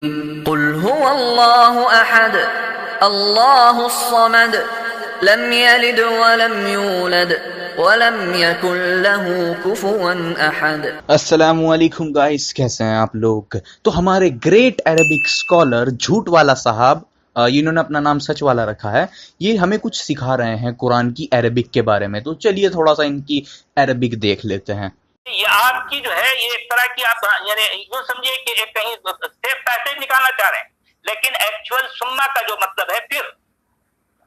कुल हुवल्लाहु अहद अल्लाहुस समद लम यलिद वलम यूलद वलम यकुल लहू कुफुवन अहद। अस्सलामु अलैकुम गाइस, कैसे हैं आप लोग। तो हमारे ग्रेट अरबिक स्कॉलर झूठ वाला साहब, इन्होंने अपना नाम सच वाला रखा है। ये हमें कुछ सिखा रहे हैं कुरान की अरबिक के बारे में। तो चलिए थोड़ा सा इनकी अरबिक देख लेते हैं। ये आपकी जो है ये एक तरह की आप यानी यूं समझिए कि एक कहीं सेफ पैसेज निकालना चाह रहे हैं, लेकिन एक्चुअल सुन्ना का जो मतलब है फिर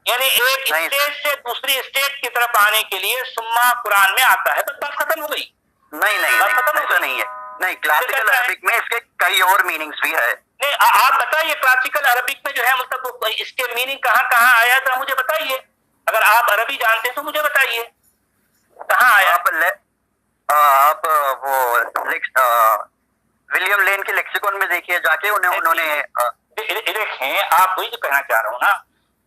यानी एक स्टेट से दूसरी स्टेट की तरफ आने के लिए सुन्ना कुरान में आता है। बस बात खत्म हो गई। नहीं नहीं बात खत्म ऐसा नहीं है। नहीं, क्लासिकल अरबिक में इसके कई और मीनिंग्स भी है। नहीं, आप बताइए क्लासिकल अरबिक में जो है मतलब इसके मीनिंग कहाँ कहाँ आया था मुझे बताइए। अगर आप अरबी जानते हैं तो मुझे बताइए कहाँ आया। आप वो विलियम लेन के लेक्सिकॉन में देखिए जाके उन्होंने देखें। आप वही तो कहना चाह रहा हूँ ना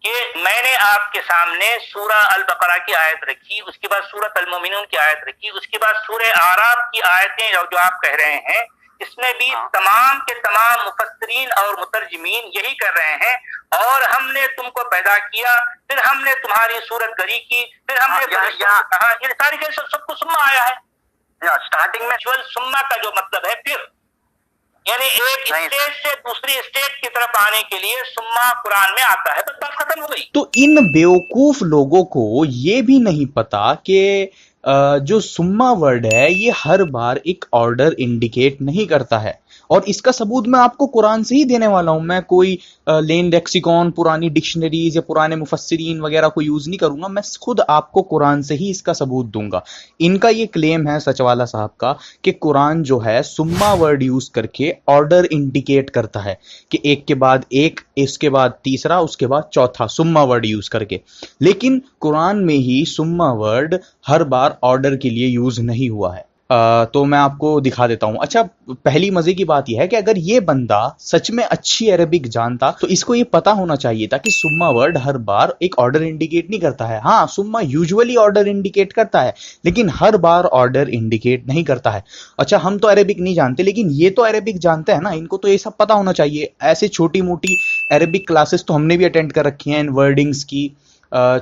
कि मैंने आपके सामने सूरह अल बकरा की आयत रखी, उसके बाद सूरह अल मोमिनून की आयत रखी, उसके बाद सूरह आराफ की आयतें जो आप कह रहे हैं, इसमें भी तमाम के तमाम मुफस्सिरीन और मुतरजिमीन यही कर रहे हैं। और हमने तुमको पैदा किया, फिर हमने तुम्हारी सूरत गरी की, फिर हमने ये सारी चीजें सबको सुन्ना आया है। स्टार्टिंग में सुन्ना का जो मतलब है फिर यानी एक स्टेट से दूसरी स्टेट की तरफ आने के लिए सुन्ना कुरान में आता है। बस बात खत्म हो गई। तो इन बेवकूफ लोगों को ये भी नहीं पता कि जो सुम्मा वर्ड है ये हर बार एक ऑर्डर इंडिकेट नहीं करता है। और इसका सबूत मैं आपको कुरान से ही देने वाला हूं। मैं कोई लेन लेक्सिकॉन, पुरानी डिक्शनरीज या पुराने मुफस्सिरीन वगैरह को यूज नहीं करूंगा। मैं खुद आपको कुरान से ही इसका सबूत दूंगा। इनका ये क्लेम है सचवाला साहब का कि कुरान जो है सुम्मा वर्ड यूज करके ऑर्डर इंडिकेट करता है कि एक के बाद एक, इसके बाद तीसरा, उसके बाद चौथा, सुम्मा वर्ड यूज करके। लेकिन कुरान में ही सुम्मा वर्ड हर बार ऑर्डर के लिए यूज नहीं हुआ है। तो मैं आपको दिखा देता हूं। अच्छा, पहली मजे की बात यह है कि अगर ये बंदा सच में अच्छी अरबिक जानता तो इसको ये पता होना चाहिए था कि सुम्मा वर्ड हर बार एक ऑर्डर इंडिकेट नहीं करता है। हाँ, सुम्मा यूजुअली ऑर्डर इंडिकेट करता है, लेकिन हर बार ऑर्डर इंडिकेट नहीं करता है। अच्छा, हम तो अरबिक नहीं जानते, लेकिन ये तो अरबिक जानते हैं ना, इनको तो ये सब पता होना चाहिए। ऐसे छोटी मोटी अरबिक क्लासेस तो हमने भी अटेंड कर रखी हैं, इन वर्डिंग्स की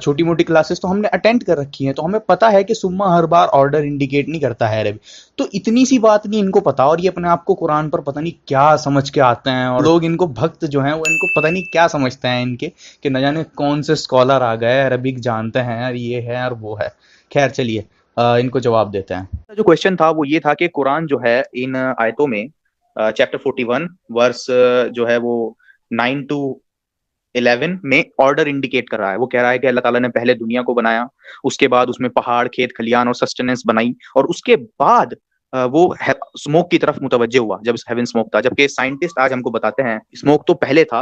छोटी मोटी क्लासेस तो हमने अटेंड कर रखी हैं, तो हमें पता है कि सुम्मा हर बार ऑर्डर इंडिकेट नहीं करता है अरबी। तो इतनी सी बात नहीं इनको पता, और ये अपने आप को कुरान पर पता नहीं क्या समझ के आते हैं। और लोग इनको भक्त जो हैं वो इनको पता नहीं क्या समझते हैं इनके, कि न जाने कौन से स्कॉलर आ गए, अरबिक जानते हैं और ये है और वो है। खैर चलिए इनको जवाब देते हैं। जो क्वेश्चन था वो ये था कि कुरान जो है इन आयतों में चैप्टर 41 वर्स जो है वो 9 to 11 में ऑर्डर इंडिकेट कर रहा है। वो कह रहा है कि अल्लाह ताला ने पहले दुनिया को बनाया, उसके बाद उसमें पहाड़, खेत खलियान और सस्टेनेंस बनाई, और उसके बाद वो स्मोक की तरफ मुतवज्जे हुआ जब हेवन स्मोक था। जबकि साइंटिस्ट आज हमको बताते हैं स्मोक तो पहले था,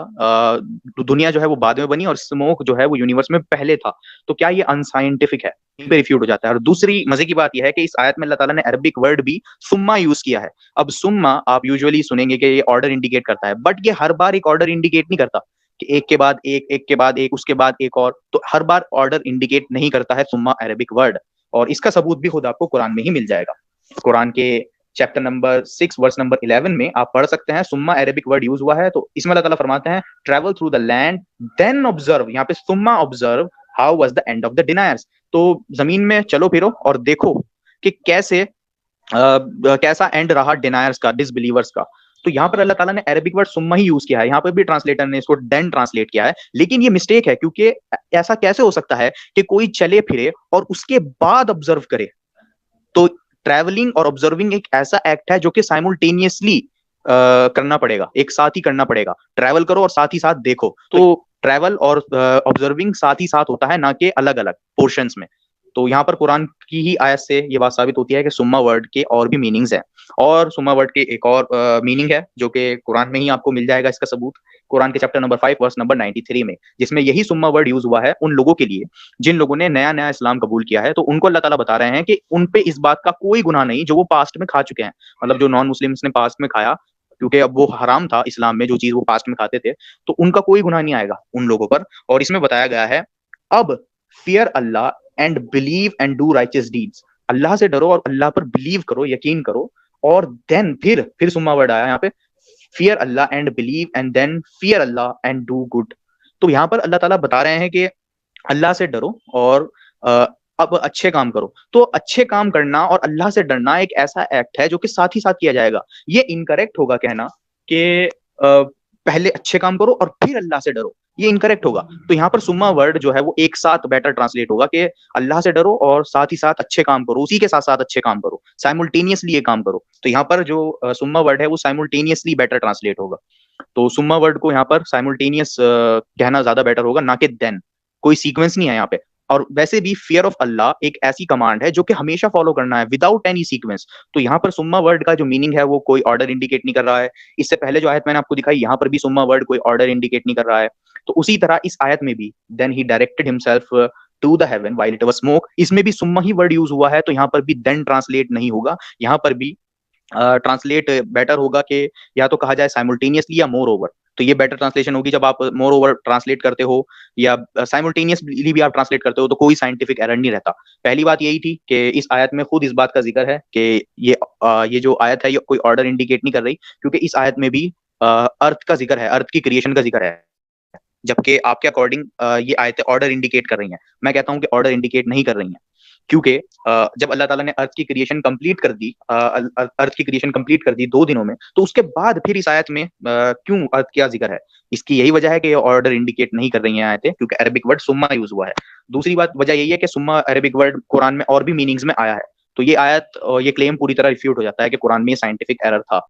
दुनिया जो है वो बाद में बनी, और स्मोक जो है वो यूनिवर्स में पहले था। तो क्या ये अनसाइंटिफिक है? पे रिफ्यूट हो जाता है। और दूसरी मजे की बात यह है कि इस आयत में अल्लाह ताला ने अरबिक वर्ड भी सुम्मा यूज किया है। अब सुम्मा आप यूजुअली सुनेंगे कि ये ऑर्डर इंडिकेट करता है, बट ये हर बार एक ऑर्डर इंडिकेट नहीं करता कि एक के बाद एक, एक के बाद एक, उसके बाद एक और। तो हर बार ऑर्डर इंडिकेट नहीं करता है सुम्मा अरबिक वर्ड, और इसका सबूत भी खुद आपको कुरान में ही मिल जाएगा। कुरान के चैप्टर नंबर 6 वर्स नंबर 11 में आप पढ़ सकते हैं सुम्मा अरबिक वर्ड यूज हुआ है। तो इसमें अल्लाह ताला फरमाते हैं, travel through the land then observe, यहाँ पे सुम्मा observe how was the end of the deniers. तो जमीन में चलो फिरो और देखो कि कैसे कैसा एंड रहा डिनायर्स का, डिसबिलीवर्स का। तो यहाँ पर अल्लाह ताला ने अरबिक वर्ड सुम्मा ही यूज किया है। यहाँ पर भी ट्रांसलेटर ने इसको देन ट्रांसलेट किया है, लेकिन ये मिस्टेक है, क्योंकि ऐसा कैसे हो सकता है कि कोई चले फिरे और उसके बाद ऑब्जर्व करे। तो ट्रैवलिंग और ऑब्जर्विंग एक ऐसा एक्ट है जो कि साइमल्टेनियसली करना पड़ेगा, एक साथ ही करना पड़ेगा। ट्रैवल करो और साथ ही साथ देखो। तो ट्रैवल और ऑब्जर्विंग साथ ही साथ होता है, ना कि अलग अलग पोर्शंस में। तो यहाँ पर कुरान की ही आयत से ये बात साबित होती है कि सुम्मा वर्ड के और भी मीनिंग्स हैं। और सुम्मा वर्ड के एक और मीनिंग है जो कि कुरान में ही आपको मिल जाएगा इसका सबूत, कुरान के चैप्टर नंबर 5 वर्स नंबर 93 में, जिसमें यही सुम्मा वर्ड यूज हुआ है उन लोगों के लिए जिन लोगों ने नया नया इस्लाम कबूल किया है। तो उनको अल्लाह ताला बता रहे हैं कि उन पे इस बात का कोई गुनाह नहीं जो वो पास्ट में खा चुके हैं। मतलब जो नॉन मुस्लिम्स ने पास्ट में खाया, क्योंकि अब वो हराम था इस्लाम में जो चीज वो पास्ट में खाते थे, तो उनका कोई गुनाह नहीं आएगा उन लोगों पर। और इसमें बताया गया है, अब fear Allah and believe and do righteous deeds, Allah से डरो और अल्लाह पर बिलीव करो, यकीन करो। और देन फिर सुम्मा वर्ड आया यहाँ पे, fear Allah and believe and then fear Allah and do good। तो यहाँ पर अल्लाह ताला बता रहे हैं कि अल्लाह से डरो और अब अच्छे काम करो। तो अच्छे काम करना और अल्लाह से डरना एक ऐसा एक्ट है जो कि साथ ही साथ किया जाएगा। ये इनकरेक्ट होगा कहना कि पहले अच्छे काम करो और फिर अल्लाह से डरो, ये इनकरेक्ट होगा। तो यहाँ पर सुम्मा वर्ड जो है वो एक साथ बेटर ट्रांसलेट होगा कि अल्लाह से डरो और साथ ही साथ अच्छे काम करो, उसी के साथ साथ अच्छे काम करो, साइमल्टेनियसली ये काम करो। तो यहाँ पर जो सुम्मा वर्ड है वो साइमल्टेनियसली बेटर ट्रांसलेट होगा। तो सुम्मा वर्ड को यहाँ पर साइमल्टेनियस कहना ज्यादा बेटर होगा, ना कि देन। कोई सीक्वेंस नहीं है यहाँ पे। और वैसे भी फियर ऑफ अल्लाह एक ऐसी कमांड है जो कि हमेशा फॉलो करना है विदाउट एनी सीक्वेंस। तो यहाँ पर सुम्मा वर्ड का जो मीनिंग है वो कोई ऑर्डर इंडिकेट नहीं कर रहा है। इससे पहले जो आयत मैंने आपको दिखाई, यहाँ पर भी सुम्मा वर्ड कोई ऑर्डर इंडिकेट नहीं कर रहा है। तो उसी तरह इस आयत में भी then he directed himself to the heaven while it was smoke, इसमें भी सुम्मा ही वर्ड यूज हुआ है। तो यहाँ पर भी देन ट्रांसलेट नहीं होगा, यहाँ पर भी ट्रांसलेट बेटर होगा कि या तो कहा जाए साइमल्टेनियसली या मोर ओवर। तो ये बेटर ट्रांसलेशन होगी जब आप मोर ओवर ट्रांसलेट करते हो या साइमल्टेनियसली भी आप ट्रांसलेट करते हो तो कोई साइंटिफिक एरर नहीं रहता। पहली बात यही थी कि इस आयत में खुद इस बात का जिक्र है कि ये जो आयत है ये कोई ऑर्डर इंडिकेट नहीं कर रही, क्योंकि इस आयत में भी अर्थ का जिक्र है, अर्थ की क्रिएशन का जिक्र है। जबकि आपके अकॉर्डिंग ये आयतें ऑर्डर इंडिकेट कर रही हैं। मैं कहता हूं कि ऑर्डर इंडिकेट नहीं कर रही हैं, क्योंकि जब अल्लाह ताला ने अर्थ की क्रिएशन कंप्लीट कर दी, अर्थ की क्रिएशन कंप्लीट कर दी 2 दिनों में, तो उसके बाद फिर इस आयत में क्यों अर्थ क्या जिक्र है? इसकी यही वजह है कि ये ऑर्डर इंडिकेट नहीं कर रही हैं आयतें, क्योंकि अरबिक वर्ड सुम्मा यूज हुआ है। दूसरी बात वजह यही है कि सुम्मा अरबिक वर्ड कुरान में और भी मीनिंग्स में आया है। तो ये आयत ये क्लेम पूरी तरह रिफ्यूट हो जाता है कि कुरान में साइंटिफिक एरर था।